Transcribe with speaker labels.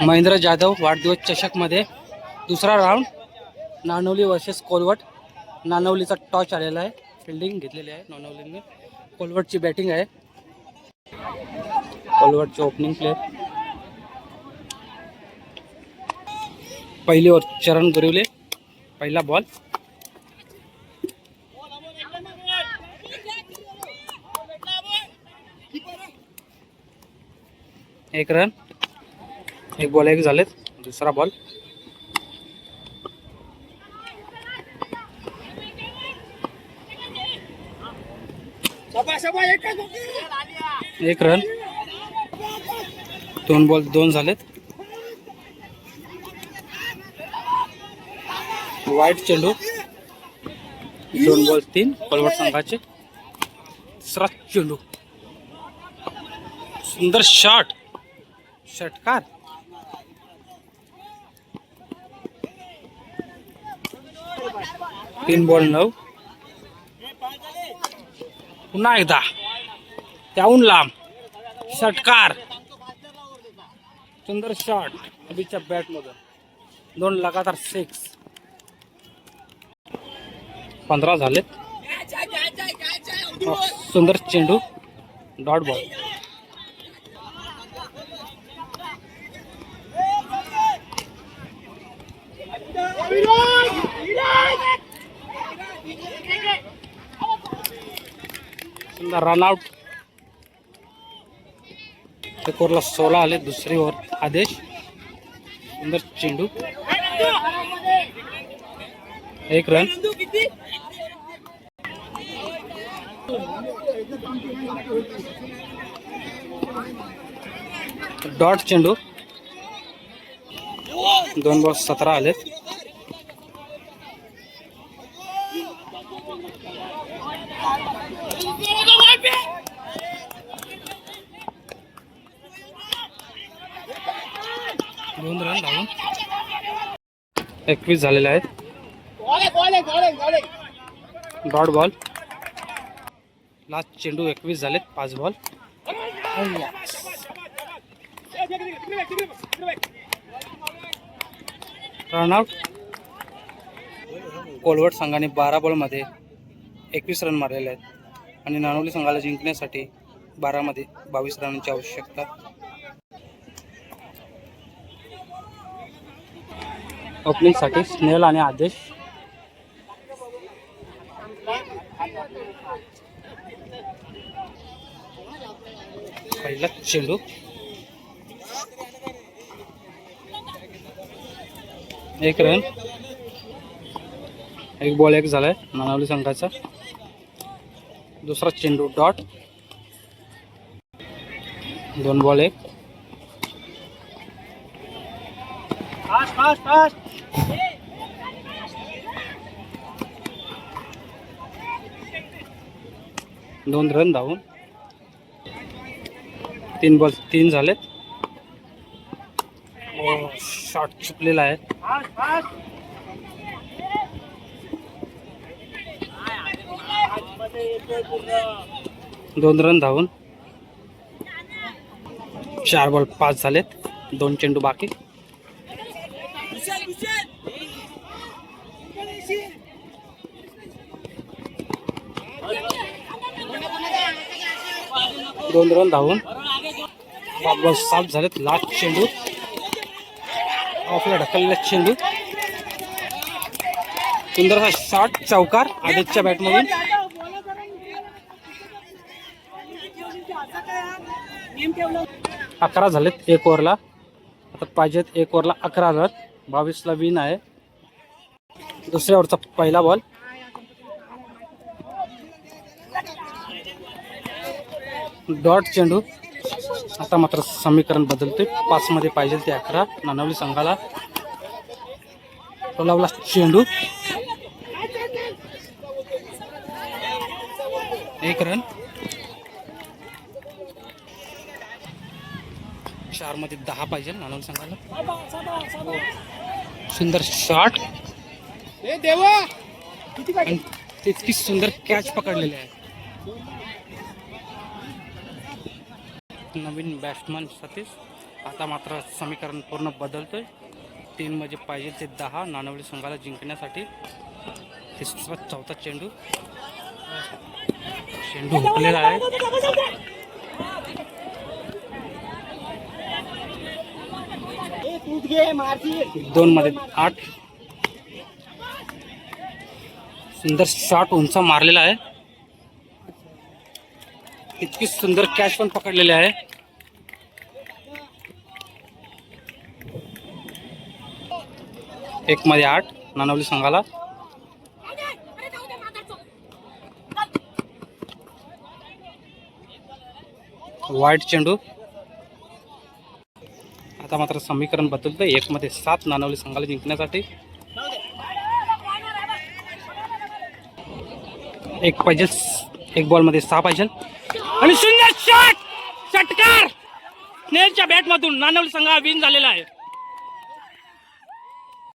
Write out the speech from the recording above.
Speaker 1: महेंद्र जाधव वाढदिवस चषकमध्ये दुसरा round नानवली versus कोलवट. नानवलीचा टॉच आलेला आहे, फिल्डिंग घेतलेली आहे नानवलीने. कोलवटची बॅटिंग आहे. कोलवटची ओपनिंग प्लेयर पहिली ओव्हर चरण गुरिवले. पहिला बॉल. एक रन. एक बॉल एक झालेत. दुसरा बॉल. एक रन. दोन बॉल दोन झालेत. वाईट चेंडू. दोन बॉल तीन कोलवट संघाचे. तिसरा चेंडू. सुंदर शॉट. षटकार. तीन बॉल 9. पुन्हा एकदा त्याहून लांब षटकार. सुंदर शॉट अभिच्या बॅट मधून. 2 लगातार 6. 15 झालेत. सुंदर चेंडू. Dot ball. सुंदर रनआउट. एक ओव्हरला 16 आले. दुसरी ओव्हर आदेश. सुंदर चेंडू. एक रन. डॉट चेंडू. 2 बॉल 17 आलेत. दोन रन धावून 21 झालेले आहेत. Dot ball. लास्ट चेंडू 21 झालेत. 5 बॉल. रनआउट. कोलवट संघाने 12 बॉलमध्ये 21 रन मारलेले आहेत आणि नानवली संघाला जिंकण्यासाठी 12 मध्ये 22 रनांची आवश्यकता. ओपनिंग साठी स्नेहल आणि आदेश. पहिला चेंडू. एक रन. एक बॉल एक झालाय नानवली संघाचा. दुसरा चेंडू डॉट. 2 बॉल 1. दोन रन धावून 3 बॉल 3 झालेत. शॉट चुकलेला आहे. दोन रन धावून 4 बॉल 5 झालेत. 2 चेंडू बाकी. दोन रन धावून 5 बॉल 7 झालेत. लास्ट चेंडू. ऑफला ढकललेला चेंडू. सुंदरसा शॉट. चौकार आदित्यच्या बॅटमधून. 11 झालेत एक ओव्हरला. आता पाहिजेत एक ओव्हरला 11 रन. 22 ला विन आहे. दुसऱ्या ओव्हरचा पहिला बॉल. डॉट चेंडू. आता मात्र समीकरण बदलते. 5 मध्ये पाहिजे ते 11 नानवली संघाला. टोलावला चेंडू. एक रन. 4 मध्ये 10 पाहिजे नानवली संघाला. सुंदर शॉट. तितकी सुंदर कॅच पकडलेली आहे. नवीन बॅट्समन सतीश. आता मात्र समीकरण पूर्ण बदलतोय. 3 म्हणजे पाहिजे ते 10 नानवली संघाला जिंकण्यासाठी. तिसरा चौथा चेंडू हुकलेला आहे. 2 मध्ये 8. सुंदर शॉट उंच मारलेला आहे. इतकी सुंदर कॅच पण पकडलेली आहे. एक मध्ये 8 नानवली संघाला. वाईट चेंडू. आता मात्र समीकरण बदलतं. 1 मध्ये 7 नानवली संघाला जिंकण्यासाठी. एक पाहिजे, एक बॉल मध्ये 6 पाहिजे आणि सुंदर शॉट. षटकार स्नेहलच्या बॅट मधून नानवली संघ विन झालेला आहे.